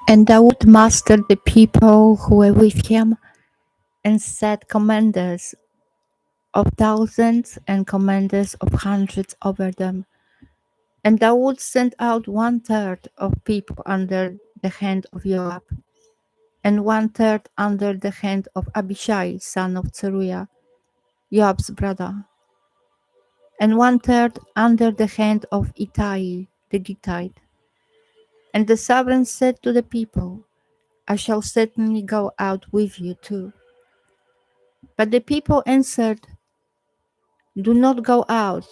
And Dawood mastered the people who were with him, and set commanders of thousands and commanders of hundreds over them. And Dawood sent out 1/3 of people under the hand of Joab, and 1/3 under the hand of Abishai, son of Zeruiah, Joab's brother, and 1/3 under the hand of Ittai the Gittite. And the sovereign said to the people, I shall certainly go out with you too. But the people answered, do not go out,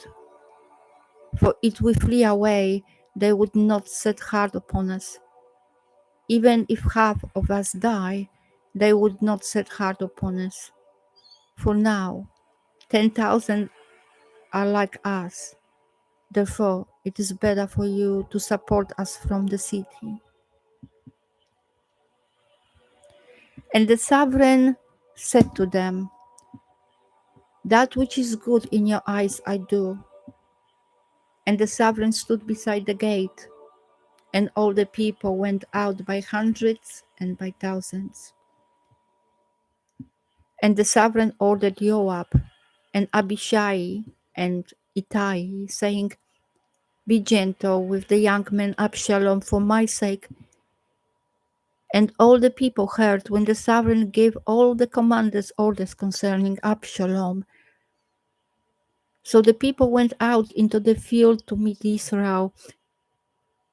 for if we flee away, they would not set heart upon us. Even if half of us die, they would not set heart upon us. For now, 10,000 are like us. Therefore, it is better for you to support us from the city. And the sovereign said to them, that which is good in your eyes I do. And the sovereign stood beside the gate, and all the people went out by hundreds and by thousands. And the sovereign ordered Joab and Abishai and Ittai, saying, be gentle with the young man Abshalom for my sake. And all the people heard when the sovereign gave all the commanders orders concerning Abshalom. So the people went out into the field to meet Israel,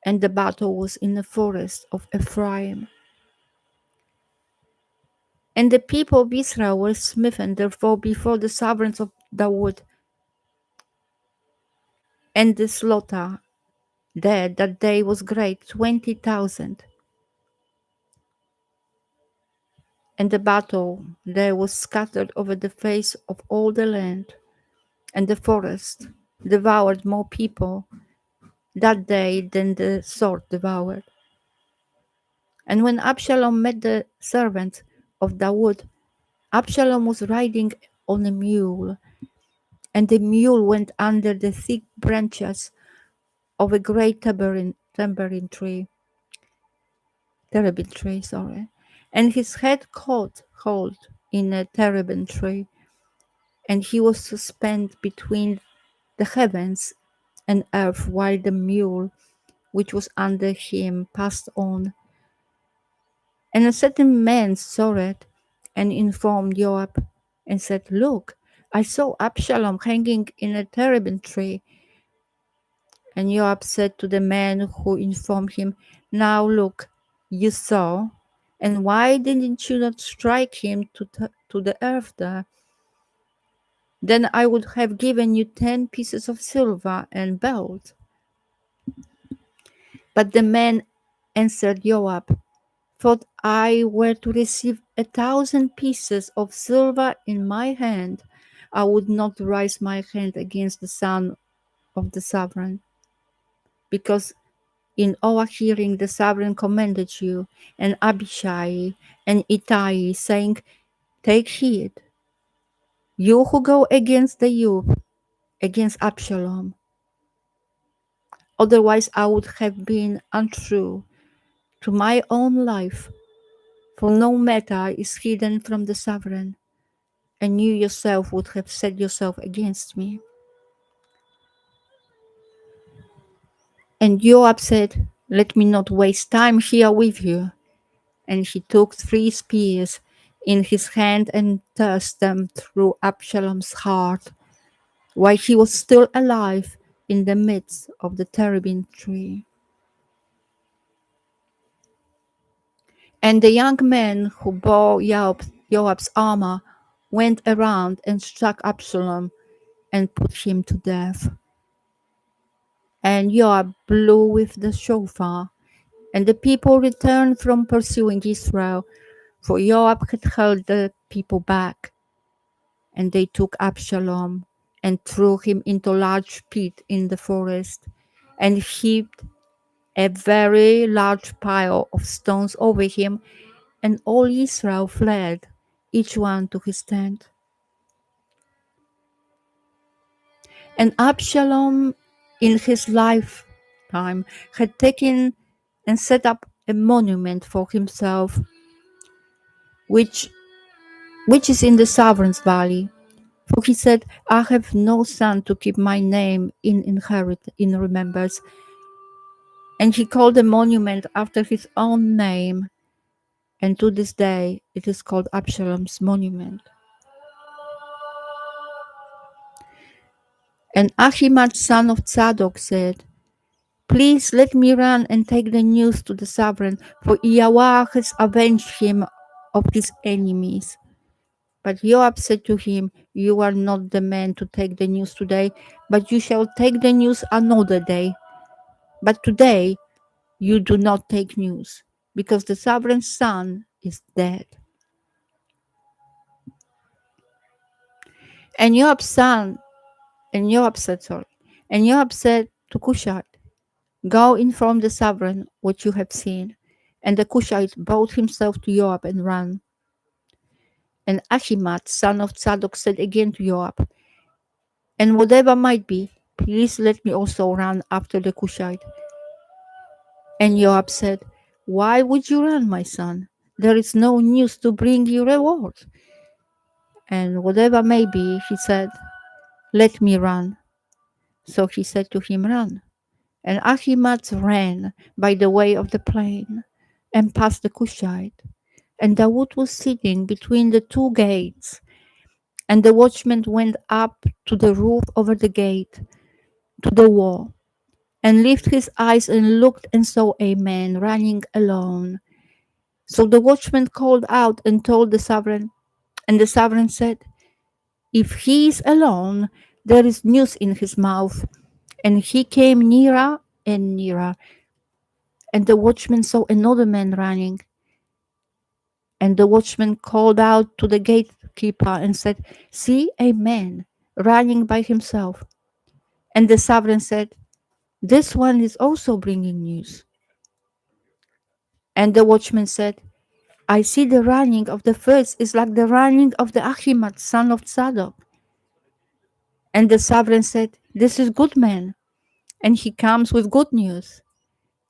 and the battle was in the forest of Ephraim. And the people of Israel were smitten, therefore, before the sovereigns of Dawood, and the slaughter there that day was great, 20,000. And the battle there was scattered over the face of all the land, and the forest devoured more people that day than the sword devoured. And when Absalom met the servant of Dawood, Absalom was riding on a mule, and the mule went under the thick branches of a great terebinth tree, and his head caught hold in a terebinth tree, and he was suspended between the heavens and earth, while the mule which was under him passed on. And a certain man saw it and informed Joab and said, look, I saw Absalom hanging in a terebinth tree. And Joab said to the man who informed him, now look, you saw, and why didn't you not strike him to the earth there? Then I would have given you 10 pieces of silver and belt. But the man answered Joab, thought I were to receive 1,000 pieces of silver in my hand, I would not raise my hand against the son of the sovereign, because in our hearing the sovereign commanded you and Abishai and Ittai, saying, take heed, you who go against the youth, against Absalom. Otherwise I would have been untrue to my own life, for no matter is hidden from the sovereign, and you yourself would have set yourself against me. And Joab said, let me not waste time here with you. And he took 3 spears in his hand and thrust them through Absalom's heart, while he was still alive in the midst of the terebinth tree. And the young man who bore Joab's armor went around and struck Absalom and put him to death. And Joab blew with the shofar, and the people returned from pursuing Israel, for Joab had held the people back. And they took Absalom and threw him into a large pit in the forest, and heaped a very large pile of stones over him, and all Israel fled, each one to his tent. And Absalom in his lifetime had taken and set up a monument for himself, which is in the sovereign's valley. For he said, I have no son to keep my name in remembrance. And he called the monument after his own name, and to this day it is called Abshalom's monument. And Ahimaaz, son of Zadok, said, Please let me run and take the news to the sovereign, for Yahweh has avenged him of his enemies. But Joab said to him, You are not the man to take the news today, but you shall take the news another day. But today you do not take news, because the sovereign's son is dead. And Joab said to Cushite, Go inform the sovereign what you have seen. And the Cushite bowed himself to Joab and ran. And Ahimaaz, son of Zadok, said again to Joab, And whatever might be, please let me also run after the Cushite. And Joab said, Why would you run, my son? There is no news to bring you reward. And whatever may be, he said, Let me run. So he said to him, Run. And Ahimaaz ran by the way of the plain and passed the Cushite. And Dawood was sitting between the two gates. And the watchman went up to the roof over the gate, to the wall, and lifted his eyes and looked and saw a man running alone. So the watchman called out and told the sovereign, and the sovereign said, If he is alone, there is news in his mouth. And he came nearer and nearer. And the watchman saw another man running. And the watchman called out to the gatekeeper and said, See a man running by himself. And the sovereign said, This one is also bringing news. And the watchman said, I see the running of the first is like the running of the Ahimaaz, son of Zadok. And the sovereign said, This is good man, and he comes with good news.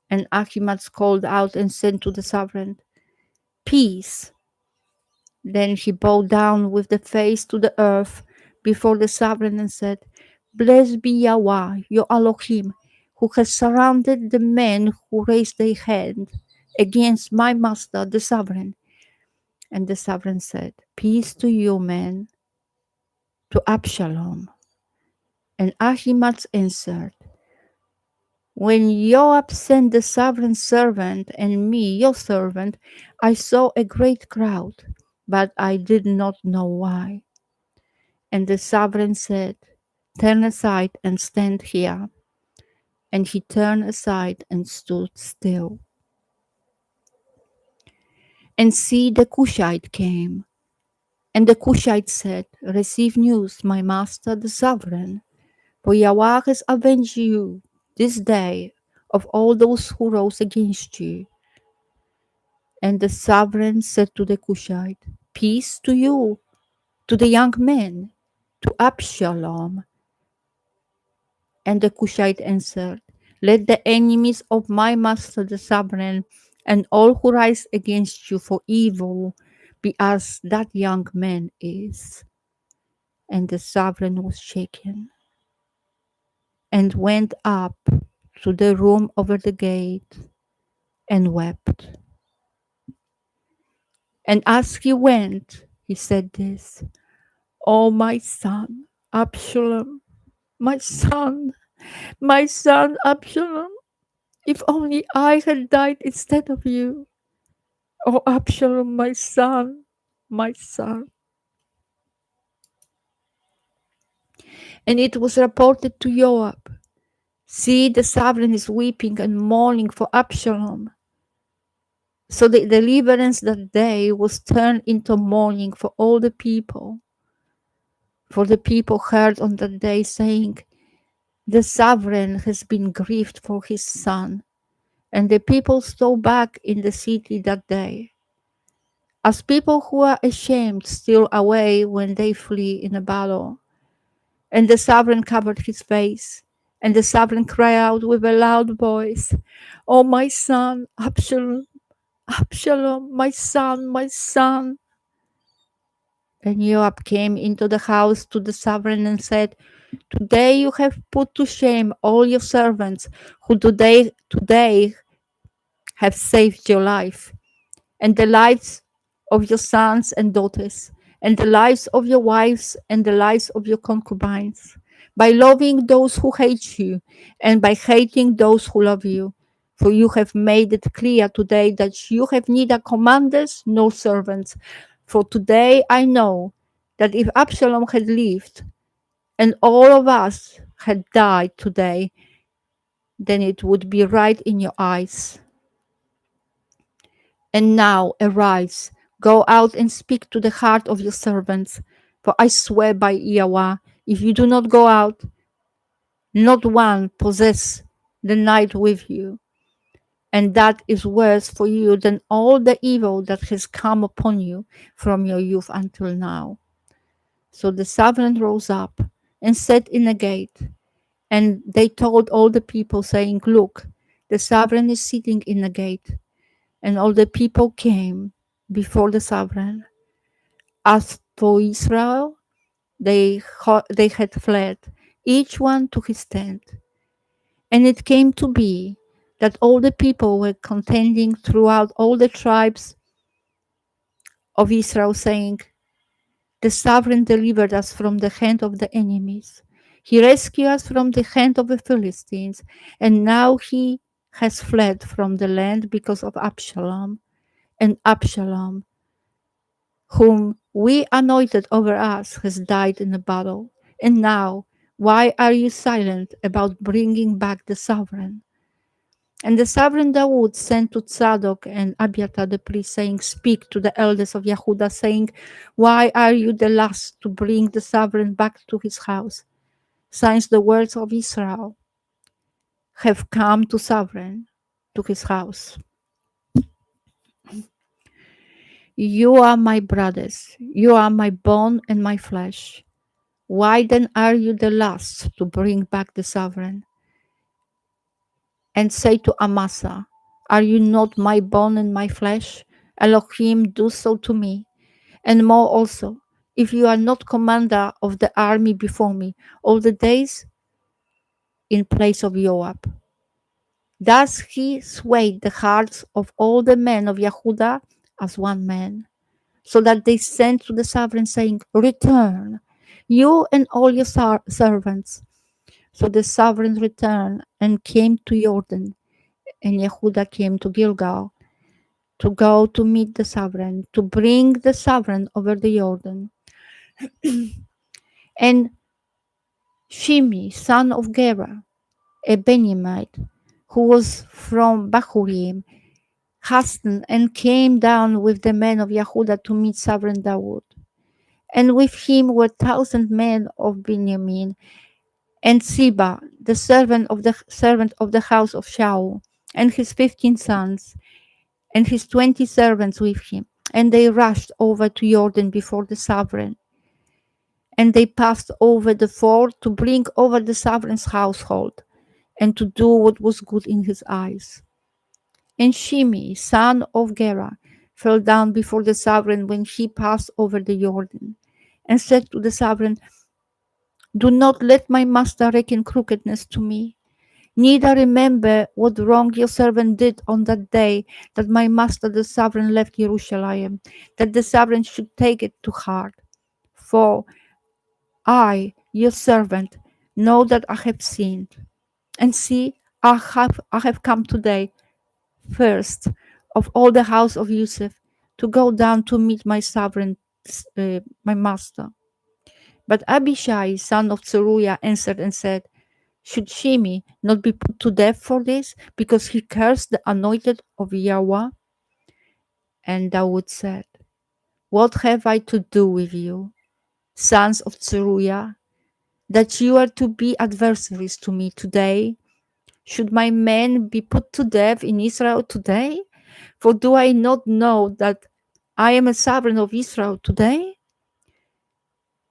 And Ahimaaz called out and said to the sovereign, Peace. Then he bowed down with the face to the earth before the sovereign and said, Blessed be Yahweh, your Elohim, who has surrounded the men who raised their hand against my master, the sovereign. And the sovereign said, Peace to you, man, to Abshalom. And Ahimaaz answered, When Joab sent the sovereign's servant and me, your servant, I saw a great crowd, but I did not know why. And the sovereign said, Turn aside and stand here. And he turned aside and stood still. And see, the Cushite came. And the Cushite said, Receive news, my master, the sovereign. For Yahweh has avenged you this day of all those who rose against you. And the sovereign said to the Cushite, Peace to you, to the young man, to Abshalom. And the Cushite answered, Let the enemies of my master the sovereign and all who rise against you for evil be as that young man is. And the sovereign was shaken and went up to the room over the gate and wept. And as he went, he said this, Oh, my son, Abshalom, my son Abshalom, if only I had died instead of you. Oh, Abshalom, my son, my son. And it was reported to Joab, See, the sovereign is weeping and mourning for Abshalom. So the deliverance that day was turned into mourning for all the people. For the people heard on that day saying, The sovereign has been grieved for his son. And the people stole back in the city that day. As people who are ashamed steal away when they flee in a battle. And the sovereign covered his face And the sovereign cried out with a loud voice, "Oh, my son, Abshalom, Abshalom, my son, my son." And Joab came into the house to the sovereign and said, "Today you have put to shame all your servants who today have saved your life, and the lives of your sons and daughters, and the lives of your wives, and the lives of your concubines, by loving those who hate you, and by hating those who love you. For you have made it clear today that you have neither commanders nor servants. For today I know that if Absalom had lived, and all of us had died today, then it would be right in your eyes. And now arise, go out and speak to the heart of your servants. For I swear by Yahweh, if you do not go out, not one possess the night with you. And that is worse for you than all the evil that has come upon you from your youth until now. So the servant rose up and sat in the gate. And they told all the people, saying, "Look, the sovereign is sitting in the gate." And all the people came before the sovereign. As for Israel, they had fled, each one to his tent. And it came to be that all the people were contending throughout all the tribes of Israel, saying, "The sovereign delivered us from the hand of the enemies. He rescued us from the hand of the Philistines, and now he has fled from the land because of Abshalom. And Abshalom, whom we anointed over us, has died in the battle. And now, why are you silent about bringing back the sovereign?" And the sovereign Dawood sent to Tzadok and Abiathar the priest, saying, "Speak to the elders of Yehuda, saying, why are you the last to bring the sovereign back to his house? Since the words of Israel have come to sovereign, to his house. You are my brothers, you are my bone and my flesh. Why then are you the last to bring back the sovereign?" And say to Amasa, "Are you not my bone and my flesh? Elohim, do so to me, and more also, if you are not commander of the army before me all the days in place of Joab." Thus he swayed the hearts of all the men of Yehuda as one man, so that they sent to the sovereign, saying, "Return, you and all your servants." So the sovereign returned and came to Jordan, and Yehuda came to Gilgal to go to meet the sovereign, to bring the sovereign over the Jordan. And Shimi, son of Gera, a Benjamite, who was from Bahurim, hastened and came down with the men of Yehuda to meet sovereign Dawood. And with him were 1,000 men of Benjamin, and Ziba, the servant of the house of Shaul, and his 15 sons, and his 20 servants with him. And they rushed over to Jordan before the sovereign. And they passed over the ford to bring over the sovereign's household, and to do what was good in his eyes. And Shimi, son of Gera, fell down before the sovereign when he passed over the Jordan, and said to the sovereign, "Do not let my master reckon crookedness to me. Neither remember what wrong your servant did on that day that my master the sovereign left Jerusalem, that the sovereign should take it to heart. For I, your servant, know that I have sinned. And see, I have come today, first of all the house of Yusuf, to go down to meet my sovereign, my master." But Abishai, son of Zeruiah, answered and said, "Should Shimi not be put to death for this, because he cursed the anointed of Yahweh?" And Dawood said, "What have I to do with you, sons of Zeruiah, that you are to be adversaries to me today? Should my men be put to death in Israel today? For do I not know that I am a sovereign of Israel today?"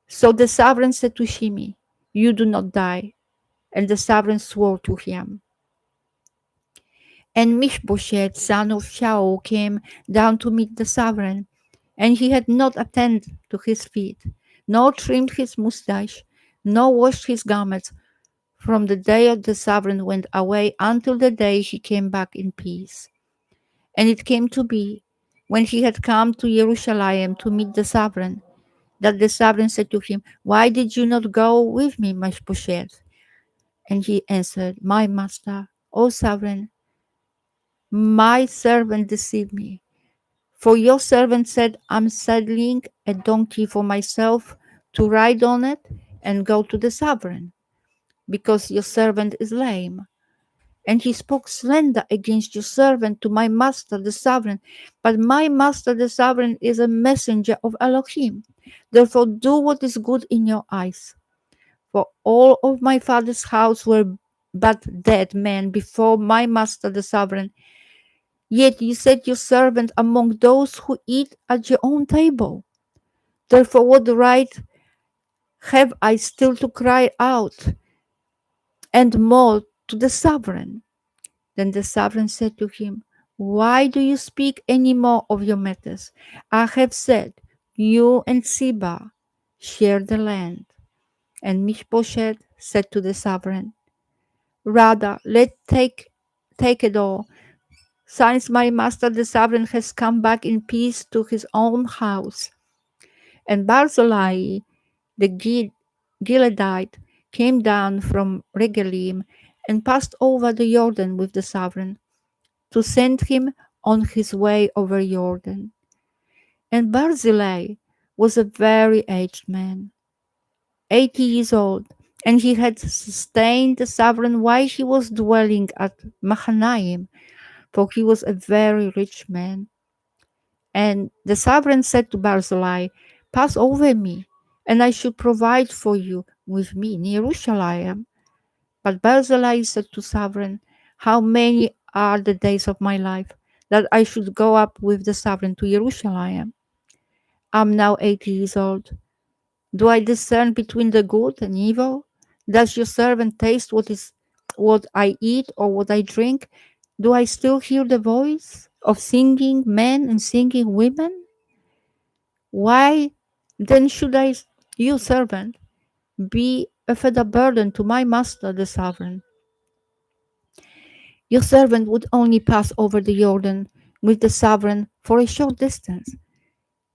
So the sovereign said to Shimi, "You do not die. And the sovereign swore to him. And Mishbosheth, son of Shaul, came down to meet the sovereign, and he had not attended to his feet, nor trimmed his mustache, nor washed his garments, from the day the sovereign went away until the day he came back in peace. And it came to be, when he had come to Jerusalem to meet the sovereign, that the sovereign said to him, "Why did you not go with me, Mishbosheth?" And he answered, "My master, O sovereign, my servant deceived me. For your servant said, I'm saddling a donkey for myself to ride on it and go to the sovereign, because your servant is lame. And he spoke slander against your servant to my master the sovereign. But my master the sovereign is a messenger of Elohim. Therefore do what is good in your eyes. For all of my father's house were but dead men before my master the sovereign. Yet you set your servant among those who eat at your own table. Therefore what right have I still to cry out and more to the sovereign?" Then the sovereign said to him, "Why do you speak any more of your matters? I have said, you and Ziba share the land." And Mishbosheth said to the sovereign, "Rather, take it all, since my master the sovereign has come back in peace to his own house." And Barzillai the Gileadite came down from Regalim and passed over the Jordan with the sovereign, to send him on his way over Jordan. And Barzillai was a very aged man, 80 years old, and he had sustained the sovereign while he was dwelling at Mahanaim, for he was a very rich man. And the sovereign said to Barzillai, "Pass over me, and I should provide for you with me in Jerusalem." But Barzillai said to sovereign, "How many are the days of my life, that I should go up with the sovereign to Jerusalem? I'm now 80 years old. Do I discern between the good and evil? Does your servant taste what I eat or what I drink? Do I still hear the voice of singing men and singing women? Why then should you servant, be a further burden to my master the sovereign? Your servant would only pass over the Jordan with the sovereign for a short distance.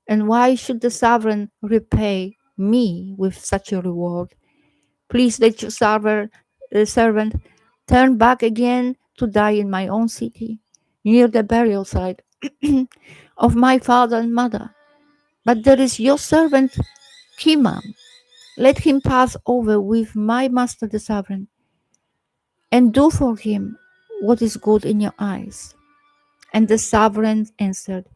And why should the sovereign repay me with such a reward? Please let your servant turn back again to die in my own city, near the burial site of my father and mother. But there is your servant Kimam. Let him pass over with my master the sovereign, and do for him what is good in your eyes." And the sovereign answered,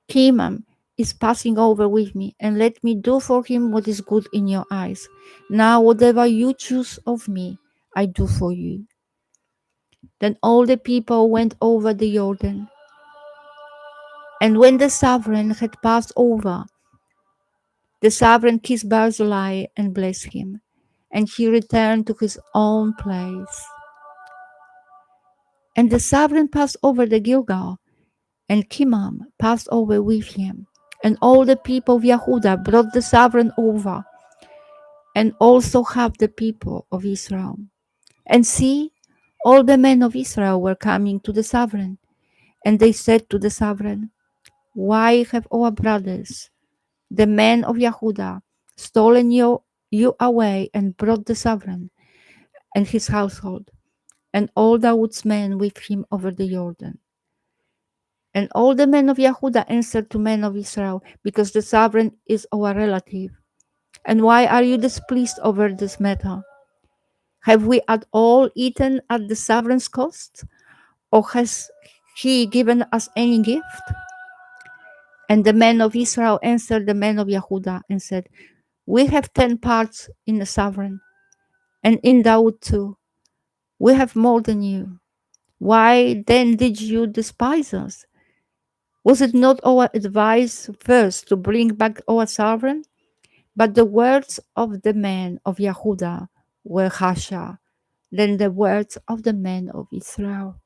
"Kimam is passing over with me, and let me do for him what is good in your eyes. Now whatever you choose of me, I do for you." Then all the people went over the Jordan. And when the sovereign had passed over, the sovereign kissed Barzillai and blessed him, and he returned to his own place. And the sovereign passed over the Gilgal, and Kimam passed over with him. And all the people of Yehuda brought the sovereign over, and also half the people of Israel. And see, all the men of Israel were coming to the sovereign. And they said to the sovereign, "Why have our brothers, the men of Yehuda, stolen you away and brought the sovereign and his household, and all Dawood's men with him over the Jordan?" And all the men of Yehuda answered to men of Israel, "Because the sovereign is our relative. And why are you displeased over this matter? Have we at all eaten at the sovereign's cost? Or has he given us any gift?" And the men of Israel answered the men of Yehuda and said, "We have 10 parts in the sovereign, and in Dawood too. We have more than you. Why then did you despise us? Was it not our advice first to bring back our sovereign?" But the words of the men of Yehuda were harsher than the words of the men of Israel.